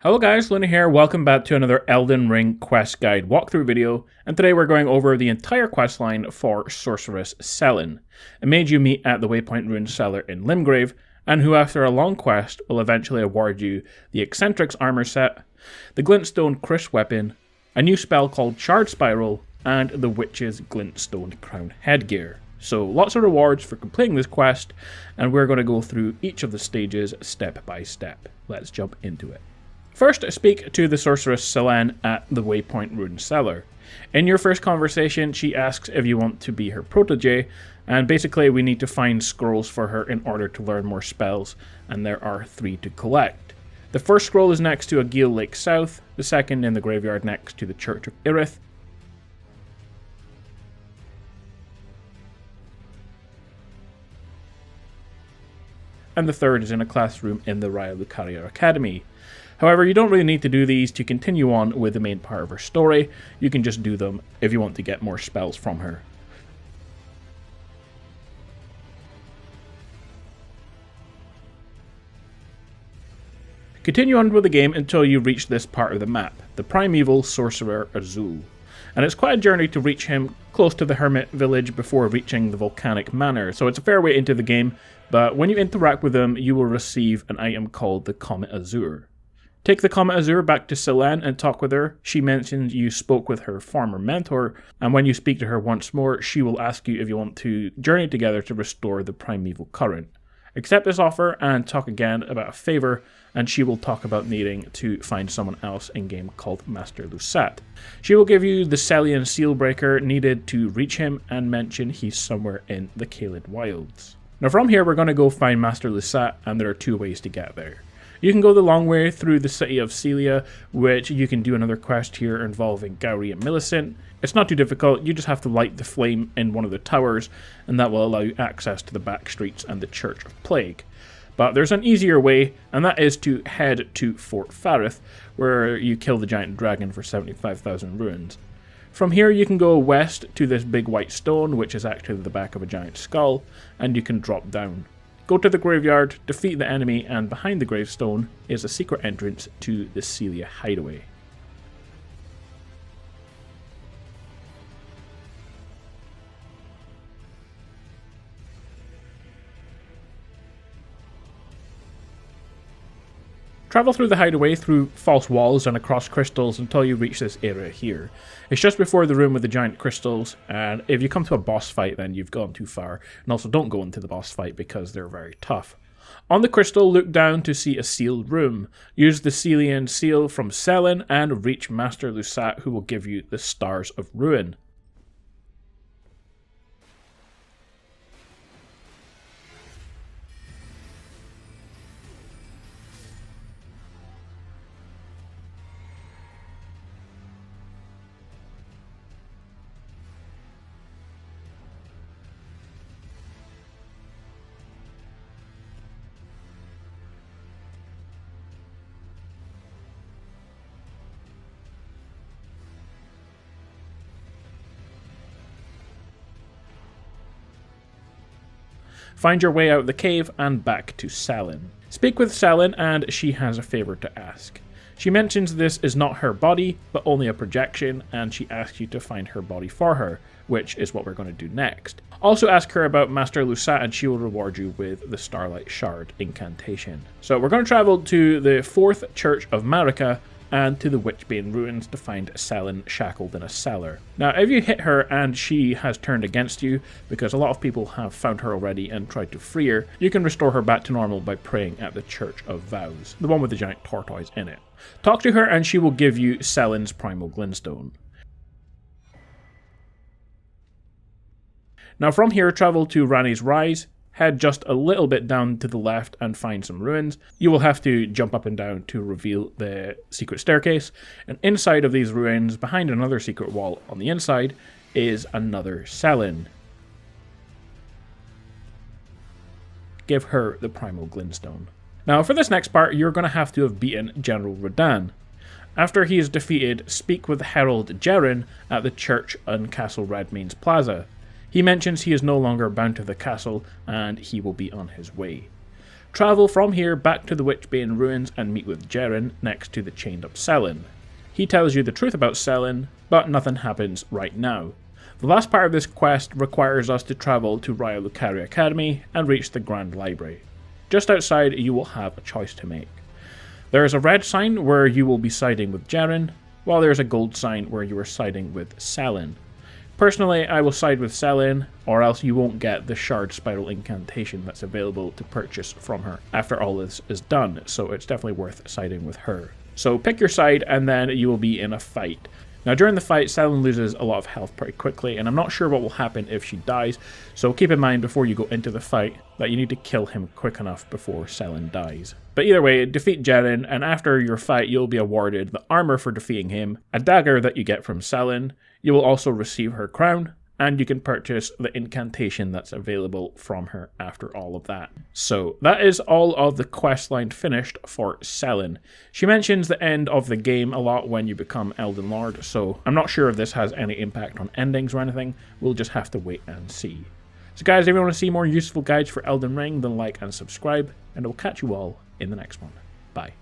Hello guys, Luna here, welcome back to another Elden Ring quest guide walkthrough video, and today we're going over the entire quest line for Sorceress Sellen, a mage you meet at the Waypoint Ruins Cellar in Limgrave, and who after a long quest will eventually award you the Eccentric's armor set, the Glintstone Crisp weapon, a new spell called Shard Spiral, and the Witch's Glintstone Crown headgear. So lots of rewards for completing this quest, and we're going to go through each of the stages step by step. Let's jump into it. First, speak to the Sorceress Sellen at the Waypoint Ruins Cellar. In your first conversation, she asks if you want to be her protege, and basically we need to find scrolls for her in order to learn more spells, and there are 3 to collect. The first scroll is next to Agheel Lake South, the second in the graveyard next to the Church of Irith, and the third is in a classroom in the Raya Lucaria Academy. However, you don't really need to do these to continue on with the main part of her story. You can just do them if you want to get more spells from her. Continue on with the game until you reach this part of the map, the primeval Sorcerer Azul. And it's quite a journey to reach him close to the Hermit Village before reaching the Volcanic Manor, so it's a fair way into the game, but when you interact with him, you will receive an item called the Comet Azure. Take the Comet Azure back to Sellen and talk with her. She mentions you spoke with her former mentor, and when you speak to her once more, she will ask you if you want to journey together to restore the primeval current. Accept this offer and talk again about a favour, and she will talk about needing to find someone else in-game called Master Lusat. She will give you the Sellian Sealbreaker needed to reach him and mention he's somewhere in the Caelid Wilds. Now from here we're going to go find Master Lusat, and there are 2 ways to get there. You can go the long way through the city of Celia, which you can do another quest here involving Gowrie and Millicent. It's not too difficult, you just have to light the flame in one of the towers, and that will allow you access to the back streets and the Church of Plague. But there's an easier way, and that is to head to Fort Farith, where you kill the giant dragon for 75,000 runes. From here you can go west to this big white stone, which is actually the back of a giant skull, and you can drop down. Go to the graveyard, defeat the enemy, and behind the gravestone is a secret entrance to the Celia hideaway. Travel through the hideaway through false walls and across crystals until you reach this area here. It's just before the room with the giant crystals, and if you come to a boss fight then you've gone too far, and also don't go into the boss fight because they're very tough. On the crystal, look down to see a sealed room. Use the Celian seal from Sellen and reach Master Lusat, who will give you the Stars of Ruin. Find your way out of the cave and back to Sellen. Speak with Sellen and she has a favour to ask. She mentions this is not her body, but only a projection, and she asks you to find her body for her, which is what we're going to do next. Also ask her about Master Lusat and she will reward you with the Starlight Shard incantation. So we're going to travel to the 4th Church of Marika and to the Witchbane Ruins to find Sellen shackled in a cellar. Now if you hit her and she has turned against you, because a lot of people have found her already and tried to free her, you can restore her back to normal by praying at the Church of Vows, the one with the giant tortoise in it. Talk to her and she will give you Sellen's Primal Glintstone. Now from here travel to Ranni's Rise, head just a little bit down to the left and find some ruins. You will have to jump up and down to reveal the secret staircase, and inside of these ruins, behind another secret wall on the inside, is another Sellen. Give her the Primal Glintstone. Now for this next part, you're going to have to have beaten General Radahn. After he is defeated, speak with Herald Jeren at the church on Castle Redmane's Plaza. He mentions he is no longer bound to the castle and he will be on his way. Travel from here back to the Witchbane ruins and meet with Jeren next to the chained up Sellen. He tells you the truth about Sellen, but nothing happens right now. The last part of this quest requires us to travel to Raya Lucaria Academy and reach the Grand Library. Just outside, you will have a choice to make. There is a red sign where you will be siding with Jeren, while there is a gold sign where you are siding with Sellen. Personally, I will side with Sellen, or else you won't get the Shard Spiral incantation that's available to purchase from her after all this is done, so it's definitely worth siding with her. So pick your side and then you will be in a fight. Now during the fight, Sellen loses a lot of health pretty quickly, and I'm not sure what will happen if she dies, so keep in mind before you go into the fight that you need to kill him quick enough before Sellen dies. But either way, defeat Jeren, and after your fight you'll be awarded the armor for defeating him, a dagger that you get from Sellen, you will also receive her crown, and you can purchase the incantation that's available from her after all of that. So that is all of the questline finished for Sellen. She mentions the end of the game a lot when you become Elden Lord, so I'm not sure if this has any impact on endings or anything. We'll just have to wait and see. So guys, if you want to see more useful guides for Elden Ring, then like and subscribe, and I'll catch you all in the next one. Bye.